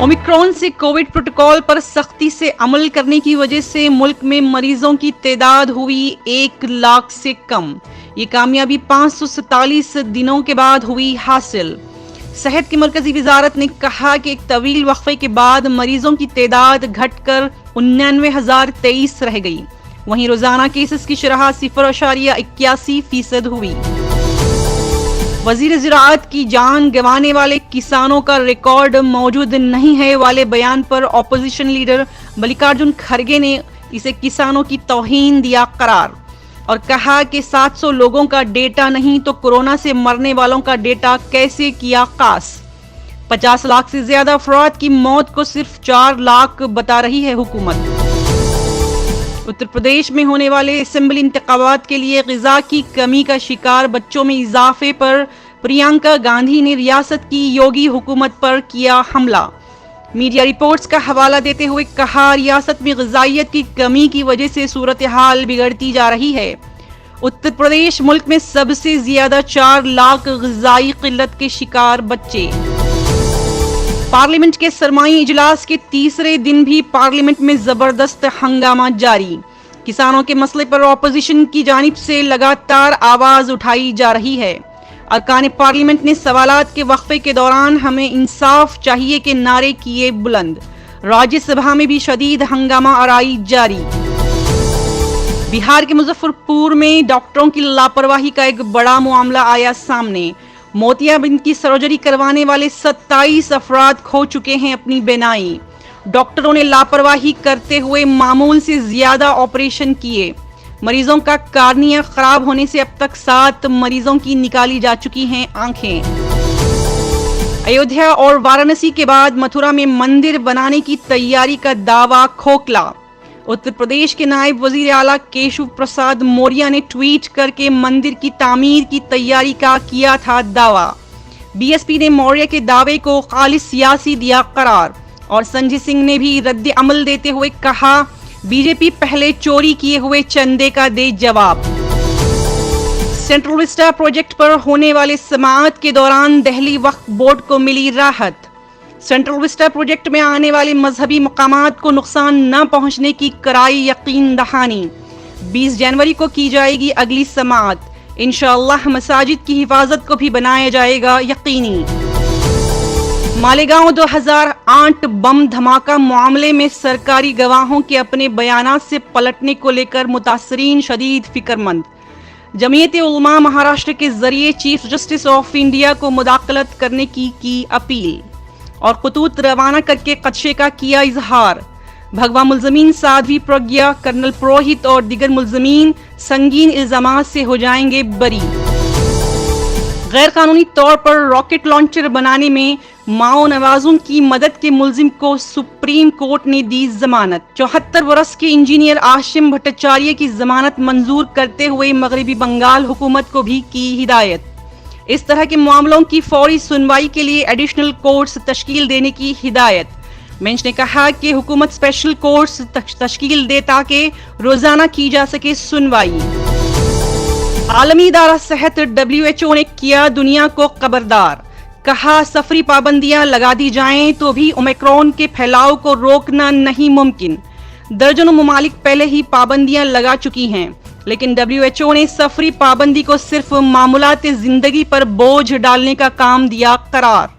Omicron से Covid protocol पर सख्ती से अमल करने की वजह से मुल्क में मरीजों की तादाद हुई 1 लाख से कम। ये कामयाबी 547 दिनों के बाद हुई हासिल। सेहत की मरकजी वजारत ने कहा कि एक तवील वक्फे के बाद मरीजों की तादाद घटकर 99,023 रह गई। वहीं रोजाना केसेस की शरह 0.81% हुई। वजीर ज़राअत की जान गंवाने वाले किसानों का रिकॉर्ड मौजूद नहीं है वाले बयान पर अपोजिशन लीडर मल्लिकार्जुन खड़गे ने इसे किसानों की तौहीन दिया करार और कहा कि 700 लोगों का डेटा नहीं तो कोरोना से मरने वालों का डेटा कैसे किया खास। 50 लाख से ज्यादा अफराद की मौत को सिर्फ 4 लाख बता रही है हुकूमत। उत्तर प्रदेश में होने वाले असेंबली इंतखाबात के लिए ग़िज़ा की कमी का शिकार बच्चों में इजाफे पर प्रियंका गांधी ने रियासत की योगी हुकूमत पर किया हमला। मीडिया रिपोर्ट्स का हवाला देते हुए कहा, रियासत में ग़िज़ाइयत की कमी की वजह से सूरत हाल बिगड़ती जा रही है। उत्तर प्रदेश मुल्क में सबसे ज्यादा 4 लाख ग़िज़ाई क़िल्लत के शिकार बच्चे। पार्लियामेंट के सरमाई इजलास के तीसरे दिन भी पार्लियामेंट में जबरदस्त हंगामा जारी। किसानों के मसले पर अपोजिशन की जानिब से लगातार आवाज उठाई जा रही है। अरकान पार्लियामेंट ने सवालात के वक्फे के दौरान हमें इंसाफ चाहिए के नारे किए बुलंद। राज्यसभा में भी शदीद हंगामा आराई जारी। बिहार के मुजफ्फरपुर में डॉक्टरों की लापरवाही का एक बड़ा मामला आया सामने। मोतियाबिंद की सर्जरी करवाने वाले 27 अफराद खो चुके हैं अपनी बेनाई। डॉक्टरों ने लापरवाही करते हुए मामूल से ज्यादा ऑपरेशन किए। मरीजों का कार्निया खराब होने से अब तक 7 मरीजों की निकाली जा चुकी हैं आंखें। अयोध्या और वाराणसी के बाद मथुरा में मंदिर बनाने की तैयारी का दावा खोखला। उत्तर प्रदेश के नायब वजीर आला केशव प्रसाद मौर्य ने ट्वीट करके मंदिर की तामीर की तैयारी का किया था दावा। बीएसपी ने मौर्य के दावे को खालिस सियासी दिया करार और संजय सिंह ने भी रद्द अमल देते हुए कहा, बीजेपी पहले चोरी किए हुए चंदे का दे जवाब। सेंट्रल विस्टा प्रोजेक्ट पर होने वाले समाअत के दौरान दिल्ली वक्फ बोर्ड को मिली राहत। सेंट्रल विस्टा प्रोजेक्ट में आने वाले मजहबी मकामात को नुकसान न पहुंचने की कराई यकीन दहानी। 20 जनवरी को की जाएगी अगली समाअत। इंशाअल्लाह मसाजिद की हिफाजत को भी बनाया जाएगा यकीनी। मालेगांव 2008 बम धमाका मामले में सरकारी गवाहों के अपने बयानात से पलटने को लेकर मुतासरीन शदीद फिक्रमंद। जमीयत उलमा महाराष्ट्र के जरिए चीफ जस्टिस ऑफ इंडिया को मुदाखलत करने की अपील और खतूत रवाना करके खदशे का किया इजहार। भगवा मुल्जमीन साध्वी प्रज्ञा, कर्नल पुरोहित और दीगर मुल्जमीन संगीन इल्जामात से हो जाएंगे बरी। गैर कानूनी तौर पर रॉकेट लॉन्चर बनाने में माओ नवाजों की मदद के मुल्जिम को सुप्रीम कोर्ट ने दी जमानत। 74 बरस के इंजीनियर आशिम भट्टाचार्य की जमानत मंजूर करते हुए मगरबी बंगाल हुकूमत को भी की हिदायत। इस तरह के मामलों की फौरी सुनवाई के लिए एडिशनल कोर्ट्स तश्कील देने की हिदायत। बेंच ने कहा कि हुकूमत स्पेशल कोर्ट्स तश्कील दे ताकि रोजाना की जा सके सुनवाई। आलमी इदारा सेहत WHO ने किया दुनिया को खबरदार। कहा, सफरी पाबंदियां लगा दी जाएं तो भी ओमिक्रॉन के फैलाव को रोकना नहीं मुमकिन। दर्जनों ममालिक पहले ही पाबंदियां लगा चुकी हैं, लेकिन WHO ने सफरी पाबंदी को सिर्फ मामूलात जिंदगी पर बोझ डालने का काम दिया करार।